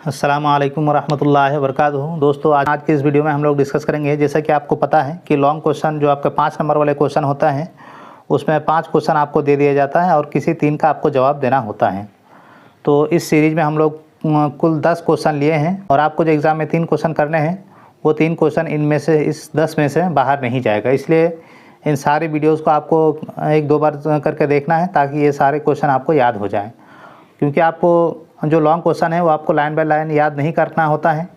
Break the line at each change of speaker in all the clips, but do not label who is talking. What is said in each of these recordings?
अस्सलाम वालेकुम वरहमतुल्लाहि वबरकातुहू। दोस्तों आज की इस वीडियो में हम लोग डिस्कस करेंगे, जैसा कि आपको पता है कि लॉन्ग क्वेश्चन जो आपका 5 नंबर वाले क्वेश्चन होता है उसमें 5 क्वेश्चन आपको दे दिया जाता है और किसी 3 का आपको जवाब देना होता है। तो इस सीरीज़ में हम लोग कुल 10 क्वेश्चन लिए हैं और आपको जो एग्ज़ाम में 3 क्वेश्चन करने हैं वो 3 क्वेश्चन इनमें से इस 10 में से बाहर नहीं जाएगा। इसलिए इन सारी वीडियोज़ को आपको 1-2 बार करके देखना है ताकि ये सारे क्वेश्चन आपको याद हो जाएँ, क्योंकि आपको जो लॉन्ग क्वेश्चन है वो आपको लाइन बाय लाइन याद नहीं करना होता है।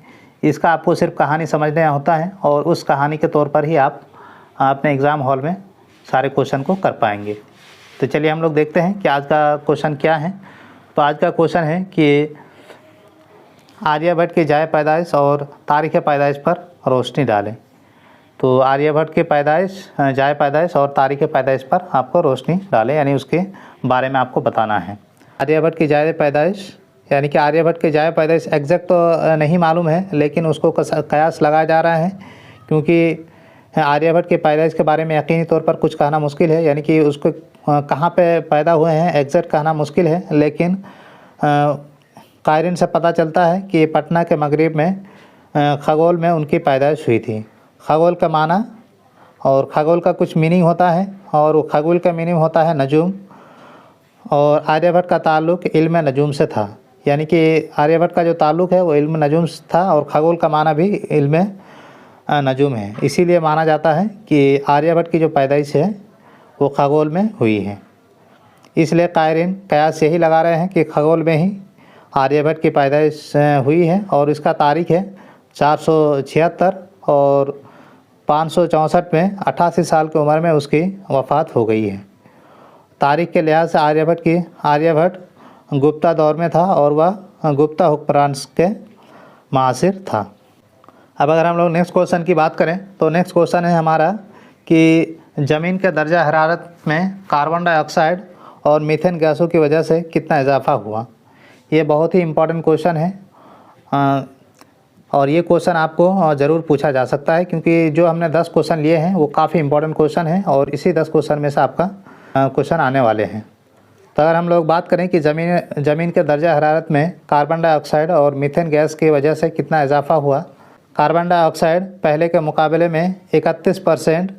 इसका आपको सिर्फ कहानी समझना होता है और उस कहानी के तौर पर ही आप अपने एग्ज़ाम हॉल में सारे क्वेश्चन को कर पाएंगे। तो चलिए हम लोग देखते हैं कि आज का क्वेश्चन क्या है। तो आज का क्वेश्चन है कि आर्यभट्ट की जाए पैदाइश और तारीख़ पैदाइश पर रोशनी डालें। तो आर्यभट्ट की पैदाइश, जाए पैदाइश और तारीख़ पैदाइश पर आपको रोशनी डालें, यानी उसके बारे में आपको बताना है। आर्यभट्ट की जाए पैदाइश यानी कि आर्यभट्ट की जाए पैदाइश एग्जैक्ट तो नहीं मालूम है, लेकिन उसको कयास लगाया जा रहा है, क्योंकि आर्यभट्ट की पैदाइश के बारे में यकीनी तौर पर कुछ कहना मुश्किल है, यानी कि उसको कहाँ पे पैदा हुए हैं एग्जैक्ट कहना मुश्किल है। लेकिन कायरीन से पता चलता है कि पटना के मगरिब में खगोल में उनकी पैदाइश हुई थी। खगोल का माना और खगोल का कुछ मीनिंग होता है और वो खगोल का मीनिंग होता है नजूम, और आर्यभट्ट का ताल्लुक़ इल्म नजूम से था, यानी कि आर्यभट्ट का जो ताल्लुक़ है वो इल्म नजूम से था और खगोल का माना भी इल्म नजूम है। इसीलिए माना जाता है कि आर्यभट्ट की जो पैदाइश है वो खगोल में हुई है। इसलिए कायरीन कयास यही लगा रहे हैं कि खगोल में ही आर्यभट्ट की पैदाइश हुई है और इसका तारीख़ है 476 और 564 में 88 साल की उम्र में उसकी वफ़ात हो गई है। तारीख़ के लिहाज से आर्यभट्ट गुप्ता दौर में था और वह गुप्ता हुक्मरान के मासिर था। अब अगर हम लोग नेक्स्ट क्वेश्चन की बात करें तो नेक्स्ट क्वेश्चन है हमारा कि ज़मीन के दर्जा हरारत में कार्बन डाइऑक्साइड और मीथेन गैसों की वजह से कितना इजाफा हुआ। ये बहुत ही इम्पोर्टेंट क्वेश्चन है और ये क्वेश्चन आपको ज़रूर पूछा जा सकता है, क्योंकि जो हमने 10 क्वेश्चन लिए हैं वो काफ़ी इम्पोर्टेंट क्वेश्चन है और इसी 10 क्वेश्चन में से आपका क्वेश्चन आने वाले हैं। तो अगर हम लोग बात करें कि ज़मीन के दर्जा हरारत में कार्बन डाइऑक्साइड और मीथेन गैस की वजह से कितना इजाफा हुआ। कार्बन डाइऑक्साइड पहले के मुकाबले में 31%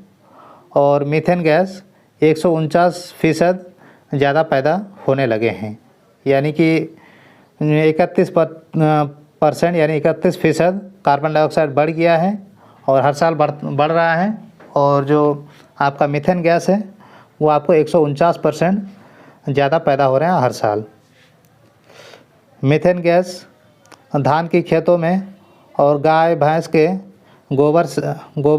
और मीथेन गैस 149% ज़्यादा पैदा होने लगे हैं, यानी कि 31% यानी 31% कार्बन डाइऑक्साइड बढ़ गया है और हर साल बढ़ रहा है, और जो आपका मीथेन गैस है वो आपको 149% ज़्यादा पैदा हो रहे हैं हर साल। मीथेन गैस धान की खेतों में और गाय भैंस के गोबर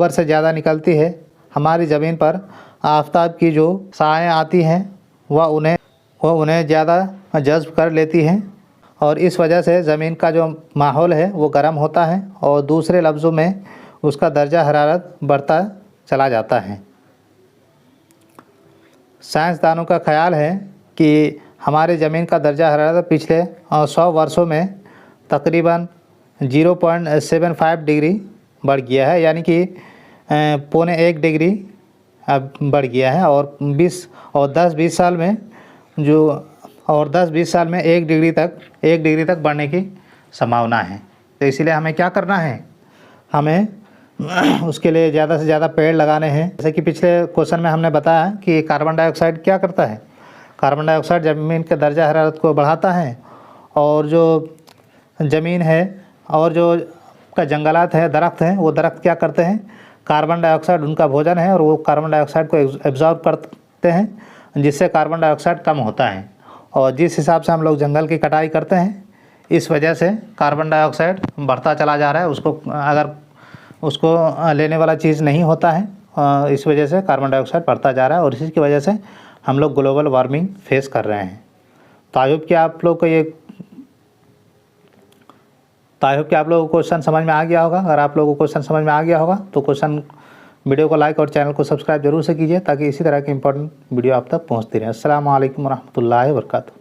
से ज़्यादा निकलती है। हमारी ज़मीन पर आफ्ताब की जो साएँ आती हैं वह उन्हें ज़्यादा जज्ब कर लेती हैं और इस वजह से ज़मीन का जो माहौल है वो गर्म होता है और दूसरे लफ्ज़ों में उसका दर्जा हरारत बढ़ता चला जाता है। साइंसदानों का ख्याल है कि हमारे ज़मीन का दर्जा हरारत पिछले 100 वर्षों में तकरीबन 0.75 डिग्री बढ़ गया है, यानी कि 0.25 डिग्री अब बढ़ गया है और 10-20 साल में 1 डिग्री तक बढ़ने की संभावना है। तो इसीलिए हमें क्या करना है, हमें उसके लिए ज़्यादा से ज़्यादा पेड़ लगाने हैं। जैसे कि पिछले क्वेश्चन में हमने बताया कि कार्बन डाइऑक्साइड क्या करता है, कार्बन डाइऑक्साइड ज़मीन के दर्जा हरारत को बढ़ाता है और जो ज़मीन है और जो का जंगलात है, दरख्त हैं, वो दरख्त क्या करते हैं, कार्बन डाइऑक्साइड उनका भोजन है और वो कार्बन डाइऑक्साइड को एब्जॉर्ब करते हैं, जिससे कार्बन डाइऑक्साइड कम होता है। और जिस हिसाब से हम लोग जंगल की कटाई करते हैं इस वजह से कार्बन डाइऑक्साइड बढ़ता चला जा रहा है। उसको लेने वाला चीज़ नहीं होता है, इस वजह से कार्बन डाइऑक्साइड बढ़ता जा रहा है और इसी की वजह से हम लोग ग्लोबल वार्मिंग फेस कर रहे हैं। तो आई होप कि आप लोग को क्वेश्चन समझ में आ गया होगा। अगर आप लोगों को क्वेश्चन समझ में आ गया होगा तो वीडियो को लाइक और चैनल को सब्सक्राइब जरूर से कीजिए ताकि इसी तरह की इंपॉर्टेंट वीडियो आप तक पहुँचती रहे। अस्सलाम वालेकुम रहमतुल्लाहि वबरकातुहू।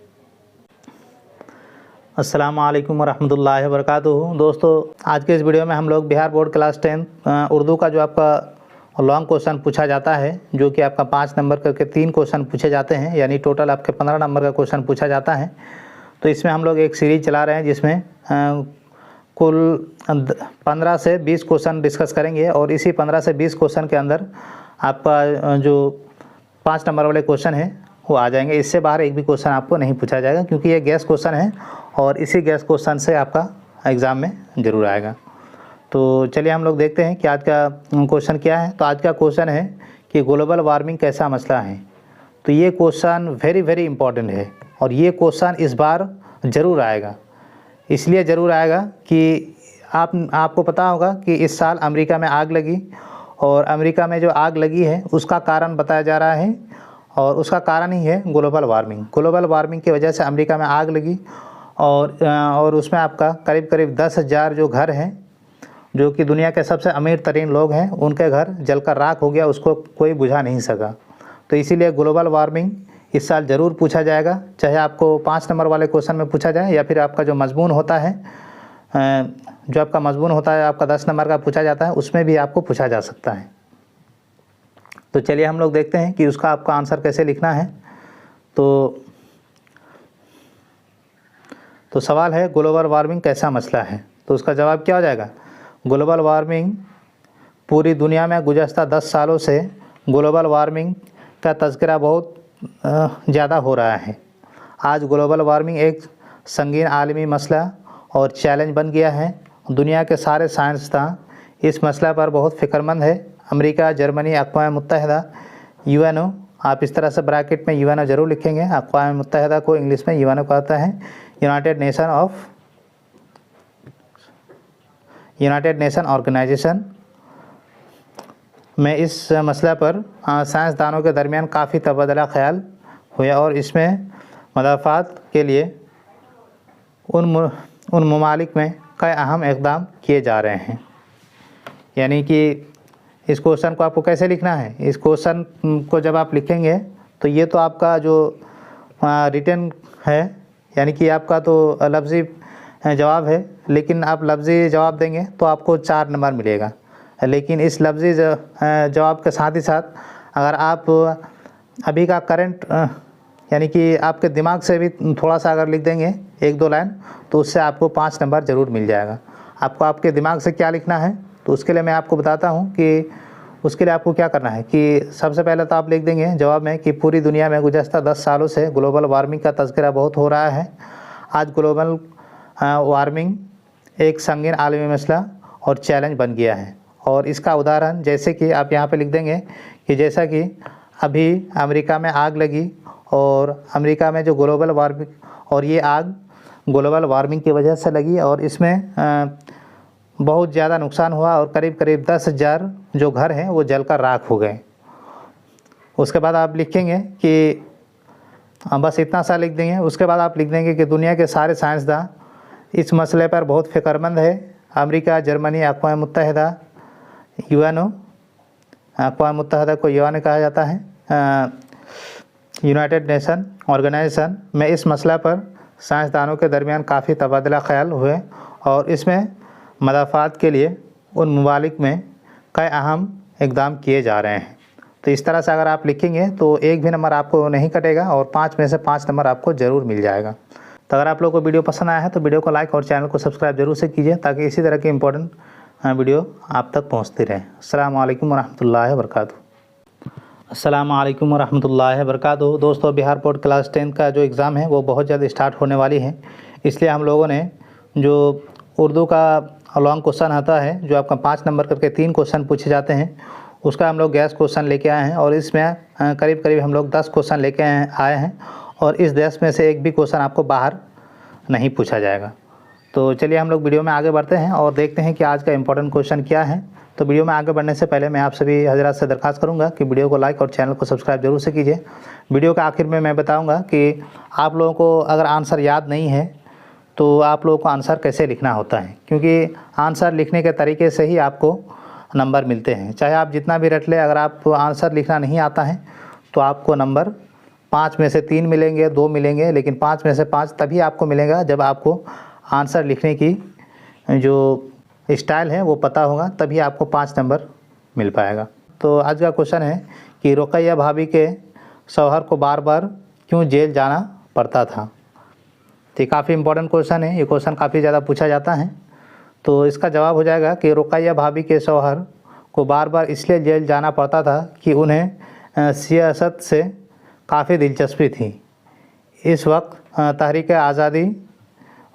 अस्सलाम वालेकुम रहमतुल्लाहि वबरकातुहू। दोस्तों आज के इस वीडियो में हम लोग बिहार बोर्ड क्लास 10 उर्दू का जो आपका लॉन्ग क्वेश्चन पूछा जाता है, जो कि आपका 5 नंबर करके 3 क्वेश्चन पूछे जाते हैं, यानी टोटल आपके 15 नंबर का क्वेश्चन पूछा जाता है। तो इसमें हम लोग एक सीरीज चला रहे हैं जिसमें कुल 15 से 20 क्वेश्चन डिस्कस करेंगे और इसी 15 से 20 क्वेश्चन के अंदर आपका जो 5 नंबर वाले क्वेश्चन हैं वो आ जाएंगे। इससे बाहर एक भी क्वेश्चन आपको नहीं पूछा जाएगा क्योंकि ये गैस क्वेश्चन है और इसी गैस क्वेश्चन से आपका एग्ज़ाम में ज़रूर आएगा। तो चलिए हम लोग देखते हैं कि आज का क्वेश्चन क्या है। तो आज का क्वेश्चन है कि ग्लोबल वार्मिंग कैसा मसला है। तो ये क्वेश्चन वेरी इम्पॉर्टेंट है और ये क्वेश्चन इस बार ज़रूर आएगा। इसलिए ज़रूर आएगा कि आपको पता होगा कि इस साल अमेरिका में आग लगी और अमेरिका में जो आग लगी है उसका कारण बताया जा रहा है और उसका कारण ही है ग्लोबल वार्मिंग। ग्लोबल वार्मिंग की वजह से अमेरिका में आग लगी और उसमें आपका करीब 10,000 जो घर हैं जो कि दुनिया के सबसे अमीर तरीन लोग हैं उनके घर जलकर राख हो गया, उसको कोई बुझा नहीं सका। तो इसीलिए ग्लोबल वार्मिंग इस साल ज़रूर पूछा जाएगा, चाहे आपको 5 नंबर वाले क्वेश्चन में पूछा जाए या फिर आपका जो मजमून होता है आपका 10 नंबर का पूछा जाता है उसमें भी आपको पूछा जा सकता है। तो चलिए हम लोग देखते हैं कि उसका आपका आंसर कैसे लिखना है। तो सवाल है ग्लोबल वार्मिंग कैसा मसला है। तो उसका जवाब क्या हो जाएगा? ग्लोबल वार्मिंग पूरी दुनिया में गुज़श्ता 10 सालों से ग्लोबल वार्मिंग का तज़किरा बहुत ज़्यादा हो रहा है। आज ग्लोबल वार्मिंग एक संगीन आलमी मसला और चैलेंज बन गया है। दुनिया के सारे साइंसदान इस मसला पर बहुत फ़िक्रमंद है। अमेरिका, जर्मनी, अक़वाम मुत्तहिदा, यूएनओ, आप इस तरह से ब्रैकेट में यूएनओ ज़रूर लिखेंगे। अक़वाम मुत्तहिदा को इंग्लिश में यूएनओ कहता है, यूनाइटेड नेशन ऑर्गेनाइजेशन में इस मसला पर साइंसदानों के दरमियान काफ़ी तबादला ख्याल हुआ और इसमें मदाफ़ात के लिए उन ममालिक में कई अहम इक़दाम किए जा रहे हैं। यानी कि इस क्वेश्चन को आपको कैसे लिखना है, इस क्वेश्चन को जब आप लिखेंगे तो ये तो आपका जो रिटन है यानी कि आपका तो लफ्ज़ी जवाब है, लेकिन आप लफ्ज़ी जवाब देंगे तो आपको 4 नंबर मिलेगा। लेकिन इस लफ्ज़ी जवाब के साथ ही साथ अगर आप अभी का करंट यानी कि आपके दिमाग से भी थोड़ा सा अगर लिख देंगे 1-2 लाइन तो उससे आपको 5 नंबर ज़रूर मिल जाएगा। आपको आपके दिमाग से क्या लिखना है तो उसके लिए मैं आपको बताता हूँ कि उसके लिए आपको क्या करना है कि सबसे पहले तो आप लिख देंगे जवाब में कि पूरी दुनिया में गुज़श्ता 10 सालों से ग्लोबल वार्मिंग का तज़किरा बहुत हो रहा है। आज ग्लोबल वार्मिंग एक संगीन आलमी मसला और चैलेंज बन गया है। और इसका उदाहरण जैसे कि आप यहाँ पे लिख देंगे कि जैसा कि अभी अमेरिका में आग लगी और अमेरिका में जो ग्लोबल वार्मिंग और ये आग ग्लोबल वार्मिंग की वजह से लगी और इसमें बहुत ज़्यादा नुकसान हुआ और करीब 10,000 जो घर हैं वो जलकर राख हो गए। उसके बाद आप लिखेंगे कि बस इतना सा लिख देंगे। उसके बाद आप लिख देंगे कि दुनिया के सारे साइंसदान इस मसले पर बहुत फ़िक्रमंद है। अमेरिका, जर्मनी, अक़वाम मुत्तहिदा, यूएनओ, अक़वाम मुत्तहिदा को यूएनओ कहा जाता है, यूनाइटेड नेशन ऑर्गेनाइजेशन में इस मसला पर साइंसदानों के दरमियान काफ़ी तबादला ख्याल हुए और इसमें मदाफ़ात के लिए उन ममालिक में कई अहम इक़दाम किए जा रहे हैं। तो इस तरह से अगर आप लिखेंगे तो एक भी नंबर आपको नहीं कटेगा और 5 में से 5 नंबर आपको ज़रूर मिल जाएगा। तो अगर आप लोगों को वीडियो पसंद आया है तो वीडियो को लाइक और चैनल को सब्सक्राइब जरूर से कीजिए ताकि इसी तरह की इंपॉर्टेंट वीडियो आप तक पहुंचती रहे। अस्सलाम वालेकुम वरहमतुल्लाहि वबरकातुहू। अस्सलाम वालेकुम वरहमतुल्लाहि वबरकातुहू। दोस्तों, बिहार बोर्ड क्लास 10 का जो एग्ज़ाम है वो बहुत जल्द स्टार्ट होने वाली है, इसलिए हम लोगों ने जो उर्दू का लॉन्ग क्वेश्चन आता है जो आपका 5 नंबर करके 3 क्वेश्चन पूछे जाते हैं उसका हम लोग गैस क्वेश्चन लेके आए हैं और इसमें करीब हम लोग 10 क्वेश्चन लेके आए हैं और इस 10 में से एक भी क्वेश्चन आपको बाहर नहीं पूछा जाएगा। तो चलिए हम लोग वीडियो में आगे बढ़ते हैं और देखते हैं कि आज का इम्पोर्टेंट क्वेश्चन क्या है। तो वीडियो में आगे बढ़ने से पहले मैं आप सभी हजरात से दरख्वास्त करूंगा कि वीडियो को लाइक और चैनल को सब्सक्राइब जरूर से कीजिए। वीडियो के आखिर में मैं बताऊंगा कि आप लोगों को अगर आंसर याद नहीं है तो आप लोगों को आंसर कैसे लिखना होता है, क्योंकि आंसर लिखने के तरीके से ही आपको नंबर मिलते हैं। चाहे आप जितना भी रट लें, अगर आपको आंसर लिखना नहीं आता है तो आपको नंबर 5 में से 3 मिलेंगे, 2 मिलेंगे, लेकिन 5 में से 5 तभी आपको मिलेगा जब आपको आंसर लिखने की जो स्टाइल है वो पता होगा, तभी आपको 5 नंबर मिल पाएगा। तो आज का क्वेश्चन है कि रुकैया भाभी के शौहर को बार बार क्यों जेल जाना पड़ता था। तो ये काफ़ी इंपॉर्टेंट क्वेश्चन है, ये क्वेश्चन काफ़ी ज़्यादा पूछा जाता है। तो इसका जवाब हो जाएगा कि रुकैया भाभी के शौहर को बार बार इसलिए जेल जाना पड़ता था कि उन्हें सियासत से काफ़ी दिलचस्पी थी। इस वक्त तहरीक आज़ादी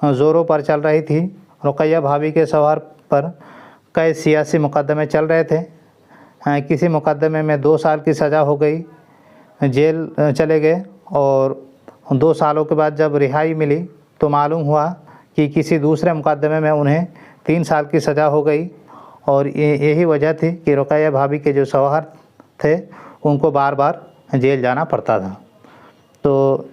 ज़ोरों पर चल रही थी। रुकैया भाभी के शौहर पर कई सियासी मुकदमे चल रहे थे। किसी मुकदमे में 2 साल की सज़ा हो गई, जेल चले गए और 2 सालों के बाद जब रिहाई मिली तो मालूम हुआ कि किसी दूसरे मुकदमे में उन्हें 3 साल की सज़ा हो गई। और यही वजह थी कि रुकैया भाभी के जो शौहर थे उनको बार बार जेल जाना पड़ता था। तो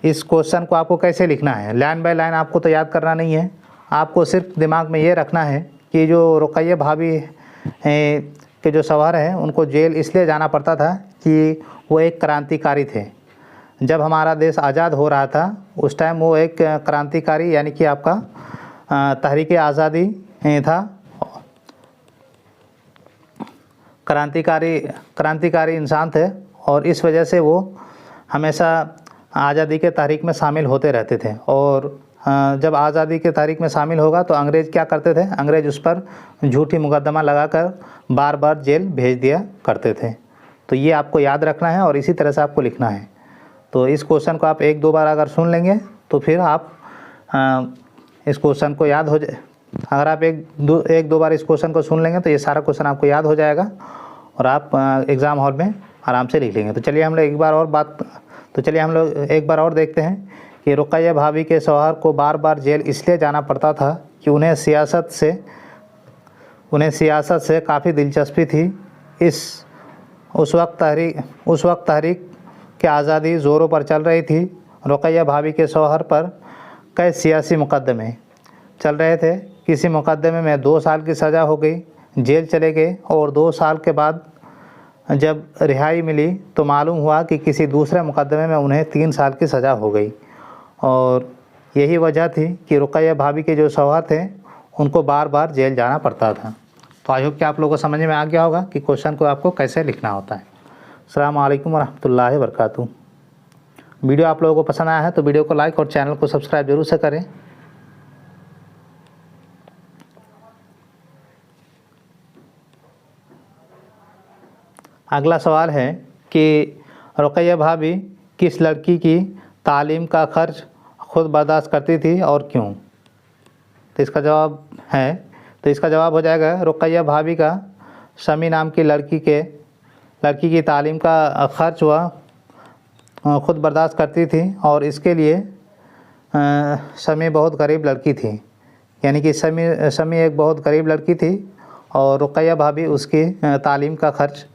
इस क्वेश्चन को आपको कैसे लिखना है, लाइन बाय लाइन आपको तो याद करना नहीं है, आपको सिर्फ दिमाग में ये रखना है कि जो रुकैया भाभी के जो शौहर हैं उनको जेल इसलिए जाना पड़ता था कि वो एक क्रांतिकारी थे। जब हमारा देश आज़ाद हो रहा था उस टाइम वो एक क्रांतिकारी यानी कि आपका तहरीक आज़ादी था, क्रांतिकारी इंसान थे और इस वजह से वो हमेशा आज़ादी के तहरीक में शामिल होते रहते थे। और जब आज़ादी के तहरीक में शामिल होगा तो अंग्रेज़ क्या करते थे, अंग्रेज़ उस पर झूठी मुकदमा लगाकर बार बार जेल भेज दिया करते थे। तो ये आपको याद रखना है और इसी तरह से आपको लिखना है। तो इस क्वेश्चन को आप 1-2 बार अगर सुन लेंगे तो फिर आप इस क्वेश्चन को याद हो जाए। अगर आप 1-2 बार इस क्वेश्चन को सुन लेंगे तो ये सारा क्वेश्चन आपको याद हो जाएगा और आप एग्ज़ाम हॉल में आराम से लिख लेंगे। तो चलिए हम लोग एक बार और देखते हैं कि रुकैया भाभी के शौहर को बार बार जेल इसलिए जाना पड़ता था कि उन्हें सियासत से काफ़ी दिलचस्पी थी। उस वक्त तहरीक की आज़ादी ज़ोरों पर चल रही थी। रुकैया भाभी के शौहर पर कई सियासी मुकदमे चल रहे थे। किसी मुकदमे में 2 साल की सज़ा हो गई, जेल चले गए और 2 साल के बाद जब रिहाई मिली तो मालूम हुआ कि किसी दूसरे मुकदमे में उन्हें 3 साल की सज़ा हो गई। और यही वजह थी कि रुकैया भाभी के जो शौहर थे उनको बार बार जेल जाना पड़ता था। तो आई होप कि आप लोगों को समझ में आ गया होगा कि क्वेश्चन को आपको कैसे लिखना होता है। अस्सलाम वालेकुम रहमतुल्लाहि व बरकातुहू। वीडियो आप लोगों को पसंद आया है तो वीडियो को लाइक और चैनल को सब्सक्राइब जरूर से करें। अगला सवाल है कि रुकैया भाभी किस लड़की की तालीम का खर्च खुद बर्दाश्त करती थी और क्यों? तो इसका जवाब हो जाएगा रुकैया भाभी का शमी नाम की लड़की की तालीम का खर्च वह खुद बर्दाश्त करती थी और इसके लिए शमी बहुत गरीब लड़की थी। यानी कि शमी एक बहुत गरीब लड़की थी और रुकैया भाभी उसकी तालीम का खर्च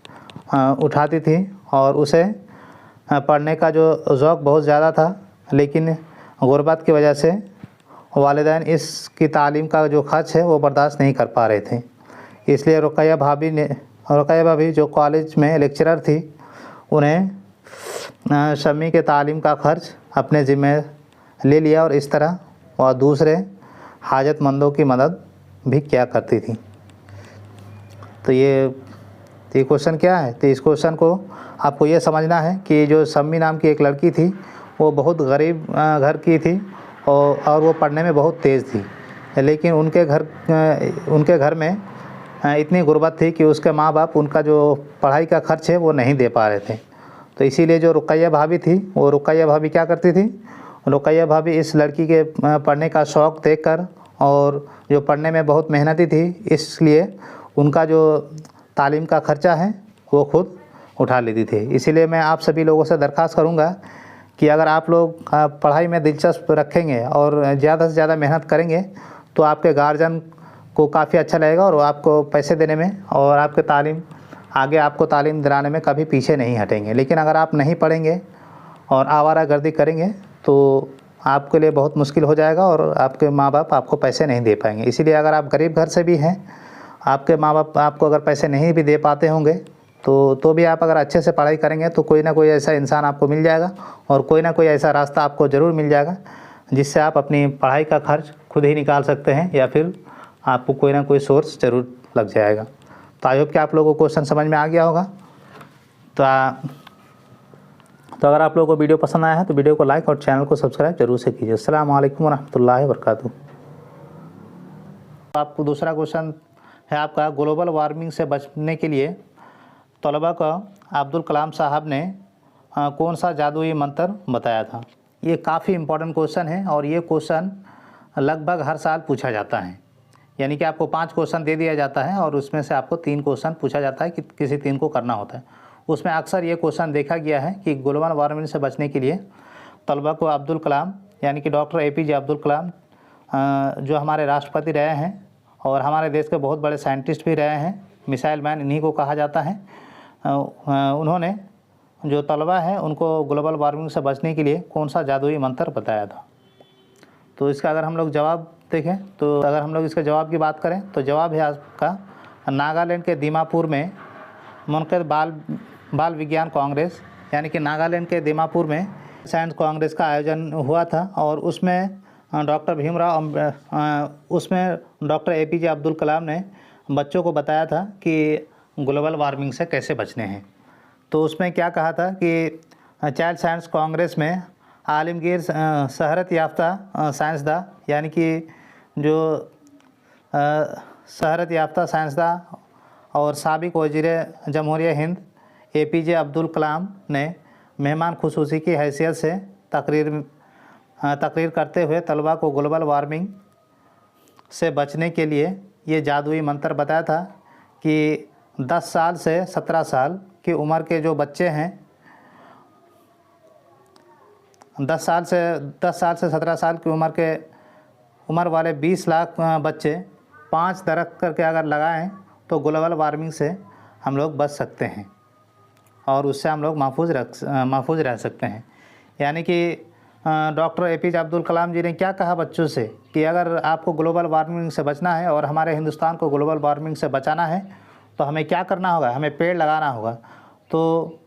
उठाती थी और उसे पढ़ने का जो ज़ौक़ बहुत ज़्यादा था, लेकिन गुर्बत की वजह से वालिदैन इसकी तालीम का जो खर्च है वो बर्दाश्त नहीं कर पा रहे थे। इसलिए रुकैया भाभी जो कॉलेज में लेक्चरर थी उन्हें शमी के तालीम का खर्च अपने ज़िम्मे ले लिया और इस तरह वह दूसरे हाजतमंदों की मदद भी किया करती थी। तो ये क्वेश्चन क्या है? तो इस क्वेश्चन को आपको ये समझना है कि जो शमी नाम की एक लड़की थी वो बहुत गरीब घर की थी और वो पढ़ने में बहुत तेज़ थी, लेकिन उनके घर में इतनी गुर्बत थी कि उसके माँ बाप उनका जो पढ़ाई का खर्च है वो नहीं दे पा रहे थे। तो इसीलिए जो रुकैया भाभी थी वो रुकैया भाभी क्या करती थी, रुकैया भाभी इस लड़की के पढ़ने का शौक़ देखकर और जो पढ़ने में बहुत मेहनती थी इसलिए उनका जो तालीम का खर्चा है वो खुद उठा लेती थी। इसीलिए मैं आप सभी लोगों से दरख्वास्त करूँगा कि अगर आप लोग पढ़ाई में दिलचस्प रखेंगे और ज़्यादा से ज़्यादा मेहनत करेंगे तो आपके गार्जियन को काफ़ी अच्छा लगेगा और वो आपको पैसे देने में और आपके आपको तालीम दिलाने में कभी पीछे नहीं हटेंगे। लेकिन अगर आप नहीं पढ़ेंगे और आवारागर्दी करेंगे तो आपके लिए बहुत मुश्किल हो जाएगा और आपके माँ बाप आपको पैसे नहीं दे पाएंगे। इसीलिए अगर आप गरीब घर से भी हैं, आपके माँ बाप आपको अगर पैसे नहीं भी दे पाते होंगे तो भी आप अगर अच्छे से पढ़ाई करेंगे तो कोई ना कोई ऐसा इंसान आपको मिल जाएगा और कोई ना कोई ऐसा रास्ता आपको ज़रूर मिल जाएगा जिससे आप अपनी पढ़ाई का खर्च खुद ही निकाल सकते हैं या फिर आपको कोई ना कोई सोर्स ज़रूर लग जाएगा। तो आई होप कि आप लोगों को क्वेश्चन समझ में आ गया होगा। तो तो अगर आप लोगों को वीडियो पसंद आया है तो वीडियो को लाइक और चैनल को सब्सक्राइब जरूर से कीजिए। अस्सलाम वालेकुम रहमतुल्लाहि व बरकातहू। आपको दूसरा क्वेश्चन है आपका, ग्लोबल वार्मिंग से बचने के लिए तलबा का अब्दुल कलाम साहब ने कौन सा जादुई मंत्र बताया था। ये काफ़ी इम्पोर्टेंट क्वेश्चन है और ये क्वेश्चन लगभग हर साल पूछा जाता है। यानी कि आपको 5 क्वेश्चन दे दिया जाता है और उसमें से आपको 3 क्वेश्चन पूछा जाता है कि किसी 3 को करना होता है। उसमें अक्सर ये क्वेश्चन देखा गया है कि ग्लोबल वार्मिंग से बचने के लिए तलबा को अब्दुल कलाम यानी कि डॉक्टर APJ अब्दुल कलाम जो हमारे राष्ट्रपति रहे हैं और हमारे देश के बहुत बड़े साइंटिस्ट भी रहे हैं, मिसाइल मैन इन्हीं को कहा जाता है, उन्होंने जो तलबा है उनको ग्लोबल वार्मिंग से बचने के लिए कौन सा जादुई मंत्र बताया था। तो इसका अगर हम लोग जवाब देखें तो अगर हम लोग इसके जवाब की बात करें तो जवाब है आपका नागालैंड के दीमापुर में मुनक़िद बाल विज्ञान कांग्रेस, यानी कि नागालैंड के दीमापुर में साइंस कांग्रेस का आयोजन हुआ था और उसमें डॉक्टर APJ अब्दुल कलाम ने बच्चों को बताया था कि ग्लोबल वार्मिंग से कैसे बचने हैं। तो उसमें क्या कहा था कि चाइल्ड साइंस कांग्रेस में आलमगीर शहरत याफ्ता साइंसदा, यानी कि जो शहरत याफ्ता साइंसदा और साबिक वज़ीर जमहूरिया हिंद APJ अब्दुल कलाम ने मेहमान खुसूसी की हैसियत से तकरीर करते हुए तलबा को ग्लोबल वार्मिंग से बचने के लिए ये जादुई मंत्र बताया था कि 10 साल से 17 साल की उम्र के जो बच्चे हैं, 10 साल से 17 साल की उम्र वाले 20 लाख बच्चे 5 दरख्त करके अगर लगाएं तो ग्लोबल वार्मिंग से हम लोग बच सकते हैं और उससे हम लोग महफूज रह सकते हैं। यानी कि डॉक्टर APJ अब्दुल कलाम जी ने क्या कहा बच्चों से कि अगर आपको ग्लोबल वार्मिंग से बचना है और हमारे हिंदुस्तान को ग्लोबल वार्मिंग से बचाना है तो हमें क्या करना होगा, हमें पेड़ लगाना होगा। तो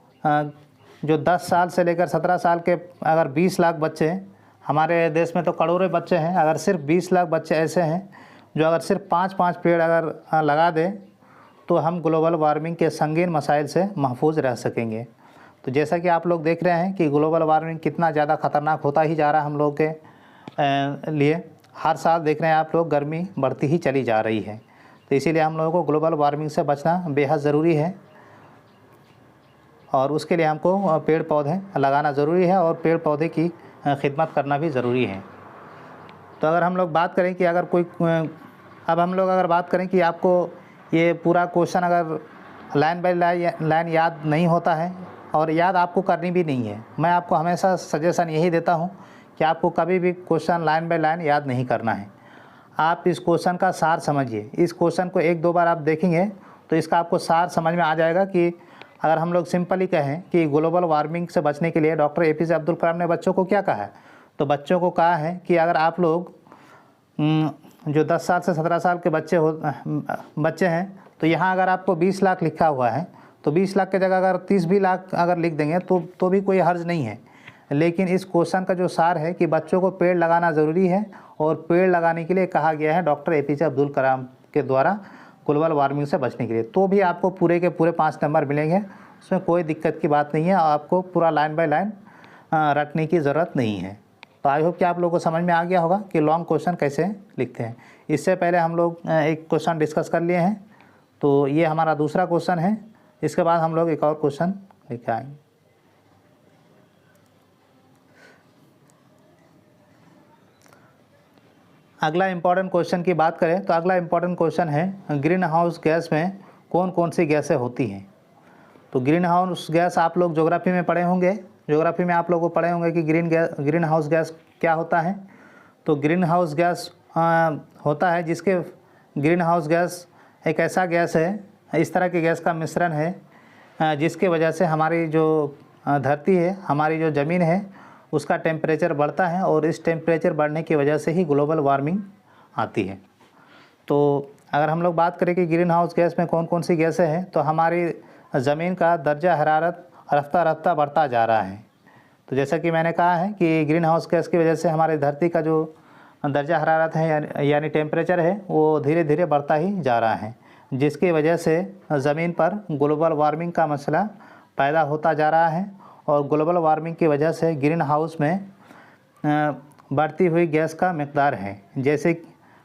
जो 10 साल से लेकर 17 साल के अगर 20 लाख बच्चे, हमारे देश में तो करोड़ों बच्चे हैं, अगर सिर्फ 20 लाख बच्चे ऐसे हैं जो अगर सिर्फ 5-5 पेड़ अगर लगा दें तो हम ग्लोबल वार्मिंग के संगीन मसाइल से महफूज रह सकेंगे। तो जैसा कि आप लोग देख रहे हैं कि ग्लोबल वार्मिंग कितना ज़्यादा ख़तरनाक होता ही जा रहा है हम लोग के लिए। हर साल देख रहे हैं आप लोग गर्मी बढ़ती ही चली जा रही है। तो इसीलिए हम लोगों को ग्लोबल वार्मिंग से बचना बेहद ज़रूरी है और उसके लिए हमको पेड़ पौधे लगाना ज़रूरी है और पेड़ पौधे की खिदमत करना भी ज़रूरी है। तो अगर हम लोग बात करें कि अगर बात करें कि आपको ये पूरा क्वेश्चन अगर लाइन बाय लाइन याद नहीं होता है और याद आपको करनी भी नहीं है, मैं आपको हमेशा सजेशन यही देता हूँ कि आपको कभी भी क्वेश्चन लाइन बाय लाइन याद नहीं करना है। आप इस क्वेश्चन का सार समझिए। इस क्वेश्चन को 1-2 बार आप देखेंगे तो इसका आपको सार समझ में आ जाएगा कि अगर हम लोग सिंपली कहें कि ग्लोबल वार्मिंग से बचने के लिए डॉक्टर APJ अब्दुल कलाम ने बच्चों को क्या कहा है, तो बच्चों को कहा है कि अगर आप लोग जो 10 साल से 17 साल के बच्चे हैं तो यहाँ अगर आपको 20 लाख लिखा हुआ है तो 20 लाख की जगह अगर 30 भी लाख अगर लिख देंगे तो भी कोई हर्ज नहीं है। लेकिन इस क्वेश्चन का जो सार है कि बच्चों को पेड़ लगाना ज़रूरी है और पेड़ लगाने के लिए कहा गया है डॉक्टर APJ अब्दुल कलाम के द्वारा ग्लोबल वार्मिंग से बचने के लिए। तो भी आपको पूरे के पूरे 5 नंबर मिलेंगे, उसमें कोई दिक्कत की बात नहीं है। आपको पूरा लाइन बाय लाइन रटने की ज़रूरत नहीं है। तो आई होप कि आप लोगों को समझ में आ गया होगा कि लॉन्ग क्वेश्चन कैसे लिखते हैं। इससे पहले हम लोग एक क्वेश्चन डिस्कस कर लिए हैं, तो ये हमारा दूसरा क्वेश्चन है। इसके बाद हम लोग एक और क्वेश्चन लेके आएंगे। अगला इम्पॉर्टेंट क्वेश्चन की बात करें तो अगला इम्पॉर्टेंट क्वेश्चन है ग्रीन हाउस गैस में कौन कौन सी गैसें होती हैं। तो ग्रीन हाउस गैस आप लोग ज्योग्राफी में पढ़े होंगे। ज्योग्राफी में आप लोग को पढ़े होंगे कि ग्रीन हाउस गैस क्या होता है। तो ग्रीन हाउस गैस होता है जिसके ग्रीन हाउस गैस एक ऐसा गैस है, इस तरह की गैस का मिश्रण है जिसके वजह से हमारी जो धरती है, हमारी जो ज़मीन है, उसका टेम्परेचर बढ़ता है और इस टेम्परेचर बढ़ने की वजह से ही ग्लोबल वार्मिंग आती है। तो अगर हम लोग बात करें कि ग्रीन हाउस गैस में कौन कौन सी गैसें हैं, तो हमारी ज़मीन का दर्जा हरारत रफ्ता रफ्ता बढ़ता जा रहा है। तो जैसा कि मैंने कहा है कि ग्रीन हाउस गैस की वजह से हमारी धरती का जो दर्जा हरारत है यानी टेम्परेचर है वो धीरे धीरे बढ़ता ही जा रहा है, जिसकी वजह से ज़मीन पर ग्लोबल वार्मिंग का मसला पैदा होता जा रहा है और ग्लोबल वार्मिंग की वजह से ग्रीन हाउस में बढ़ती हुई गैस का मकदार है,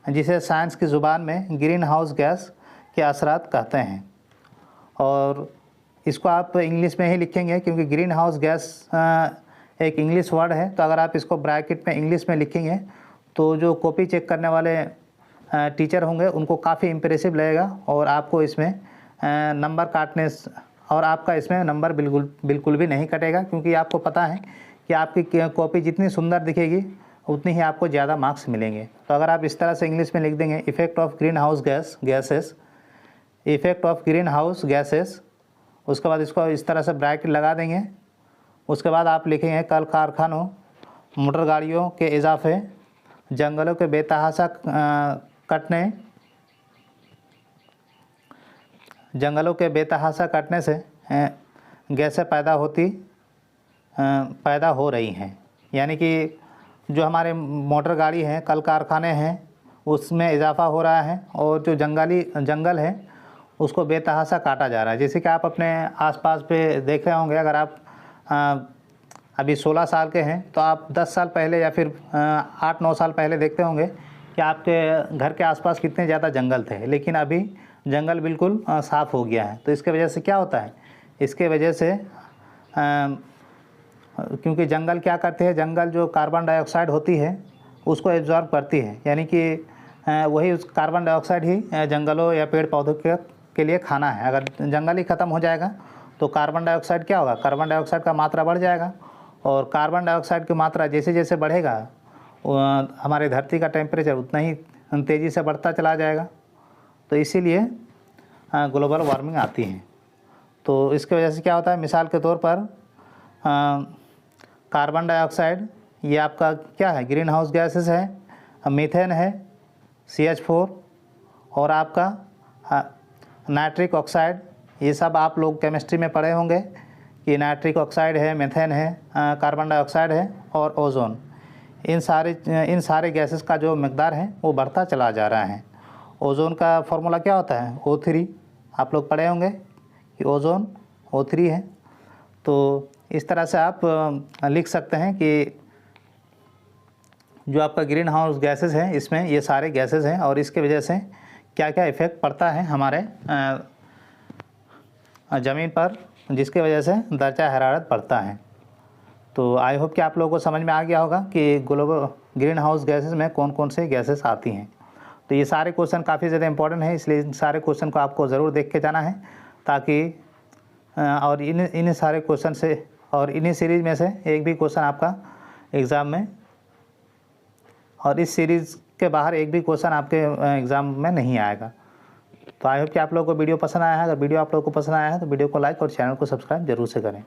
जिसे साइंस की ज़ुबान में ग्रीन हाउस गैस के असरात कहते हैं। और इसको आप इंग्लिश में ही लिखेंगे क्योंकि ग्रीन हाउस गैस एक इंग्लिश वर्ड है, तो अगर आप इसको ब्रैकेट में इंग्लिश में लिखेंगे तो जो कॉपी चेक करने वाले टीचर होंगे उनको काफ़ी इम्प्रेसिव लगेगा और आपको इसमें नंबर काटने और आपका इसमें नंबर बिल्कुल भी नहीं कटेगा, क्योंकि आपको पता है कि आपकी कॉपी जितनी सुंदर दिखेगी उतनी ही आपको ज़्यादा मार्क्स मिलेंगे। तो अगर आप इस तरह से इंग्लिश में लिख देंगे effect of green house gases, effect of green house gases, उसके बाद इसको इस तरह से ब्रैकेट लगा देंगे। उसके बाद आप लिखेंगे कल कारखानों, मोटर गाड़ियों के इजाफे, जंगलों के बेतहाशा कटने से गैसें पैदा हो रही हैं। यानी कि जो हमारे मोटर गाड़ी हैं, कल कारखाने हैं, उसमें इजाफा हो रहा है और जो जंगल है उसको बेतहाशा काटा जा रहा है। जैसे कि आप अपने आसपास पे देख रहे होंगे, अगर आप अभी 16 साल के हैं तो आप 10 साल पहले या फिर 8-9 साल पहले देखते होंगे कि आपके घर के आसपास कितने ज़्यादा जंगल थे, लेकिन अभी जंगल बिल्कुल साफ़ हो गया है। तो इसके वजह से क्या होता है, इसके वजह से क्योंकि जंगल क्या करते हैं, जंगल जो कार्बन डाइऑक्साइड होती है उसको एब्जॉर्ब करती है। यानी कि वही उस कार्बन डाइऑक्साइड ही जंगलों या पेड़ पौधों के लिए खाना है। अगर जंगल ही ख़त्म हो जाएगा तो कार्बन डाइऑक्साइड क्या होगा, कार्बन डाइऑक्साइड का मात्रा बढ़ जाएगा और कार्बन डाइऑक्साइड की मात्रा जैसे जैसे बढ़ेगा हमारे धरती का टेम्परेचर उतना ही तेज़ी से बढ़ता चला जाएगा। तो इसीलिए ग्लोबल वार्मिंग आती है। तो इसकी वजह से क्या होता है, मिसाल के तौर पर कार्बन डाइऑक्साइड ये आपका क्या है, ग्रीन हाउस गैसेस है, मीथेन है CH4 और आपका नाइट्रिक ऑक्साइड। ये सब आप लोग केमिस्ट्री में पढ़े होंगे कि नाइट्रिक ऑक्साइड है, मीथेन है, कार्बन डाइऑक्साइड है और ओजोन। इन सारे गैसेस का जो मकदार है वो बढ़ता चला जा रहा है। ओजोन का फॉर्मूला क्या होता है, O3, आप लोग पढ़े होंगे कि ओजोन O3 है। तो इस तरह से आप लिख सकते हैं कि जो आपका ग्रीन हाउस गैसेस है इसमें ये सारे गैसेस हैं और इसके वजह से क्या क्या इफ़ेक्ट पड़ता है हमारे ज़मीन पर, जिसके वजह से दर्जा हरारत बढ़ता है। तो आई होप कि आप लोगों को समझ में आ गया होगा कि ग्लोबल ग्रीन हाउस गैसेस में कौन कौन से गैसेस आती हैं। तो ये सारे क्वेश्चन काफ़ी ज़्यादा इंपॉर्टेंट है, इसलिए इन सारे क्वेश्चन को आपको ज़रूर देख के जाना है, ताकि और इन सारे क्वेश्चन से और इन्हीं सीरीज़ में से एक भी क्वेश्चन आपका एग्ज़ाम में, और इस सीरीज़ के बाहर एक भी क्वेश्चन आपके एग्ज़ाम में नहीं आएगा। तो आई होप कि आप लोगों को वीडियो पसंद आया है। अगर वीडियो आप लोगों को पसंद आया है तो वीडियो को लाइक और चैनल को सब्सक्राइब जरूर से करें।